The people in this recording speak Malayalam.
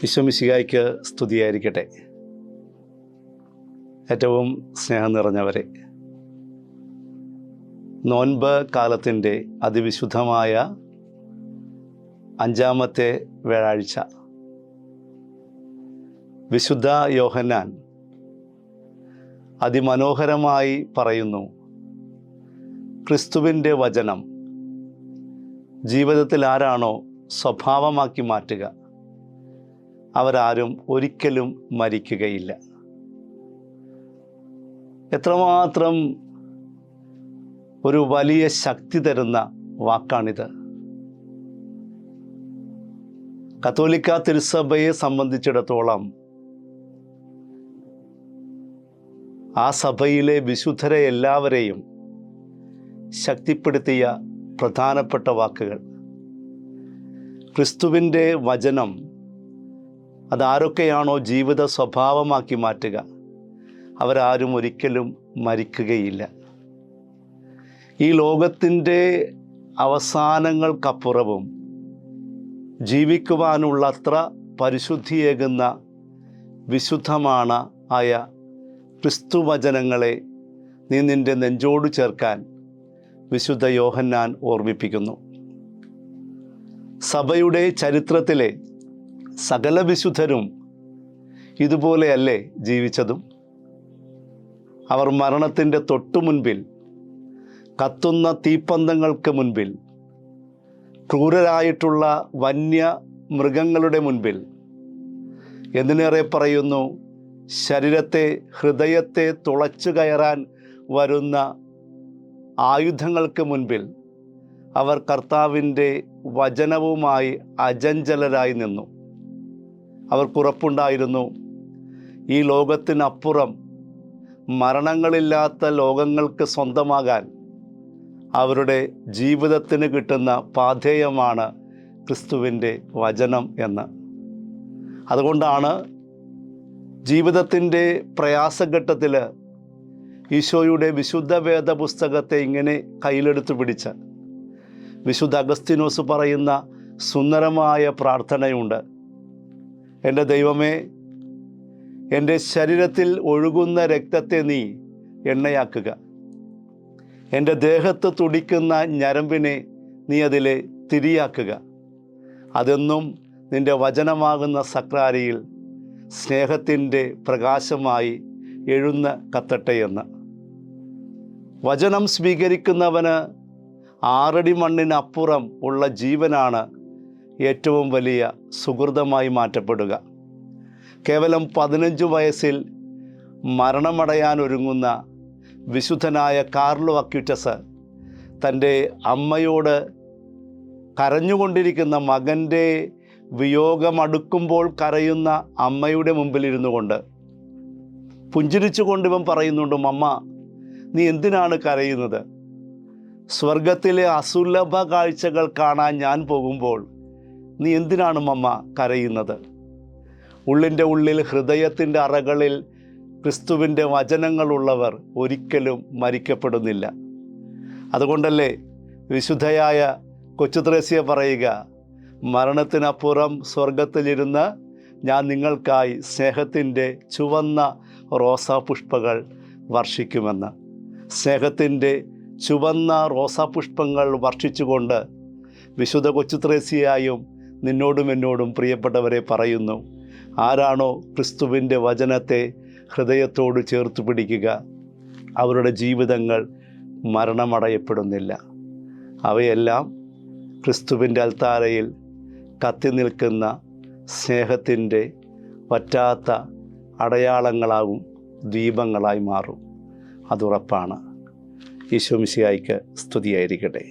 ഈശോമിശിഹായ്ക്ക് സ്തുതിയായിരിക്കട്ടെ. ഏറ്റവും സ്നേഹം നിറഞ്ഞവരെ, നോൻപ് കാലത്തിൻ്റെ അതിവിശുദ്ധമായ 5-ാമത്തെ വ്യാഴാഴ്ച, വിശുദ്ധ യോഹന്നാൻ അതിമനോഹരമായി പറയുന്നു, ക്രിസ്തുവിൻ്റെ വചനം ജീവിതത്തിൽ ആരാണോ സ്വഭാവമാക്കി മാറ്റുക, അവരാരും ഒരിക്കലും മരിക്കുകയില്ല. എത്രമാത്രം ഒരു വലിയ ശക്തി തരുന്ന വാക്കാണിത്. കത്തോലിക്ക തിരുസഭയെ സംബന്ധിച്ചിടത്തോളം ആ സഭയിലെ വിശുദ്ധരെ എല്ലാവരെയും ശക്തിപ്പെടുത്തിയ പ്രധാനപ്പെട്ട വാക്കുകൾ. ക്രിസ്തുവിൻ്റെ വചനം അതാരൊക്കെയാണോ ജീവിത സ്വഭാവമാക്കി മാറ്റുക, അവരാരും ഒരിക്കലും മരിക്കുകയില്ല. ഈ ലോകത്തിൻ്റെ അവസാനങ്ങൾക്കപ്പുറവും ജീവിക്കുവാനുള്ളത്ര പരിശുദ്ധിയേകുന്ന വിശുദ്ധമാണ് ആയ ക്രിസ്തുവചനങ്ങളെ നീ നിൻ്റെ നെഞ്ചോട് ചേർക്കാൻ വിശുദ്ധ യോഹന്നാൻ ഓർമ്മിപ്പിക്കുന്നു. സഭയുടെ ചരിത്രത്തിലെ സകല വിശുദ്ധരും ഇതുപോലെയല്ലേ ജീവിച്ചതും? അവർ മരണത്തിൻ്റെ തൊട്ടു മുൻപിൽ, കത്തുന്ന തീപ്പന്തങ്ങൾക്ക് മുൻപിൽ, ക്രൂരരായിട്ടുള്ള വന്യ മൃഗങ്ങളുടെ മുൻപിൽ, എന്തിനേറെ പറയുന്നു, ശരീരത്തെ, ഹൃദയത്തെ തുളച്ചു കയറാൻ വരുന്ന ആയുധങ്ങൾക്ക് മുൻപിൽ അവർ കർത്താവിൻ്റെ വചനവുമായി അചഞ്ചലരായി നിന്നു. അവർക്കുറപ്പുണ്ടായിരുന്നു, ഈ ലോകത്തിനപ്പുറം മരണങ്ങളില്ലാത്ത ലോകങ്ങൾക്ക് സ്വന്തമാകാൻ അവരുടെ ജീവിതത്തിന് കിട്ടുന്ന പാഥേയമാണ് ക്രിസ്തുവിൻ്റെ വചനം എന്ന്. അതുകൊണ്ടാണ് ജീവിതത്തിൻ്റെ പ്രയാസഘട്ടത്തിൽ ഈശോയുടെ വിശുദ്ധ വേദ പുസ്തകത്തെ ഇങ്ങനെ കയ്യിലെടുത്ത് പിടിച്ച് വിശുദ്ധ അഗസ്തീനോസ് പറയുന്ന സുന്ദരമായ പ്രാർത്ഥനയുണ്ട്. എൻ്റെ ദൈവമേ, എൻ്റെ ശരീരത്തിൽ ഒഴുകുന്ന രക്തത്തെ നീ എണ്ണയാക്കുക, എൻ്റെ ദേഹത്ത് തുടിക്കുന്ന ഞരമ്പിനെ നീ അതിലെ തിരിയാക്കുക, അതെന്നും നിൻ്റെ വചനമാകുന്ന സക്രാരിയിൽ സ്നേഹത്തിൻ്റെ പ്രകാശമായി എഴുന്ന കത്തട്ടെ എന്ന്. വചനം സ്വീകരിക്കുന്നവന് 6 അടി മണ്ണിനപ്പുറം ഉള്ള ജീവനാണ് ഏറ്റവും വലിയ സുഹൃതമായി മാറ്റപ്പെടുക. കേവലം 15 വയസ്സിൽ മരണമടയാനൊരുങ്ങുന്ന വിശുദ്ധനായ കാർലോ അക്യൂറ്റസ് തൻ്റെ അമ്മയോട് കരഞ്ഞുകൊണ്ടിരിക്കുന്ന മകൻ്റെ വിയോഗമടുക്കുമ്പോൾ കരയുന്ന അമ്മയുടെ മുമ്പിലിരുന്നു കൊണ്ട് പുഞ്ചിരിച്ചുകൊണ്ട് ഇവൻ പറയുന്നുണ്ട്, മമ്മ, നീ എന്തിനാണ് കരയുന്നത്? സ്വർഗത്തിലെ അസുലഭ കാഴ്ചകൾ കാണാൻ ഞാൻ പോകുമ്പോൾ നീ എന്തിനാണ് മമ്മ കരയുന്നത്? ഉള്ളിൻ്റെ ഉള്ളിൽ, ഹൃദയത്തിൻ്റെ അറകളിൽ ക്രിസ്തുവിൻ്റെ വചനങ്ങളുള്ളവർ ഒരിക്കലും മരിക്കപ്പെടുന്നില്ല. അതുകൊണ്ടല്ലേ വിശുദ്ധയായ കൊച്ചു ത്രേസ്യ പറയുക, മരണത്തിനപ്പുറം സ്വർഗത്തിലിരുന്ന് ഞാൻ നിങ്ങൾക്കായി സ്നേഹത്തിൻ്റെ ചുവന്ന റോസാപുഷ്പങ്ങൾ വർഷിക്കുമെന്ന്. സ്നേഹത്തിൻ്റെ ചുവന്ന റോസാപുഷ്പങ്ങൾ വർഷിച്ചുകൊണ്ട് വിശുദ്ധ കൊച്ചു ത്രേസ്യയായും നിന്നോടും എന്നോടും പ്രിയപ്പെട്ടവരെ പറയുന്നു, ആരാണോ ക്രിസ്തുവിൻ്റെ വചനത്തെ ഹൃദയത്തോട് ചേർത്ത് പിടിക്കുക, അവരുടെ ജീവിതങ്ങൾ മരണമടയപ്പെടുന്നില്ല. അവയെല്ലാം ക്രിസ്തുവിൻ്റെ അൽത്താരയിൽ കത്തി നിൽക്കുന്ന സ്നേഹത്തിൻ്റെ വറ്റാത്ത അടയാളങ്ങളാകും, ദീപങ്ങളായി മാറും. അതുറപ്പാണ്. ഈശോമിശിഹായ്ക്ക് സ്തുതിയായിരിക്കട്ടെ.